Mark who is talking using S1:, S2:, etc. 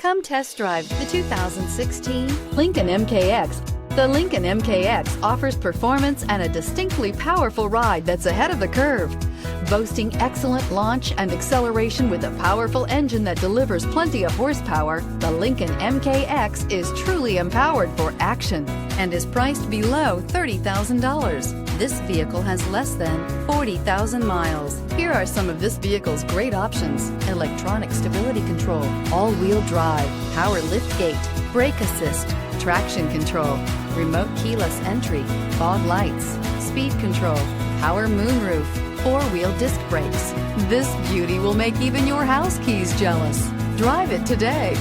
S1: Come test drive the 2016 Lincoln MKX. The Lincoln MKX offers performance and a distinctly powerful ride that's ahead of the curve. Boasting excellent launch and acceleration with a powerful engine that delivers plenty of horsepower, the Lincoln MKX is truly empowered for action and is priced below $30,000. This vehicle has less than 40,000 miles. Here are some of this vehicle's great options: electronic stability control, all-wheel drive, power liftgate, brake assist, traction control, remote keyless entry, fog lights, speed control, power moonroof, four-wheel disc brakes. This beauty will make even your house keys jealous. Drive it today.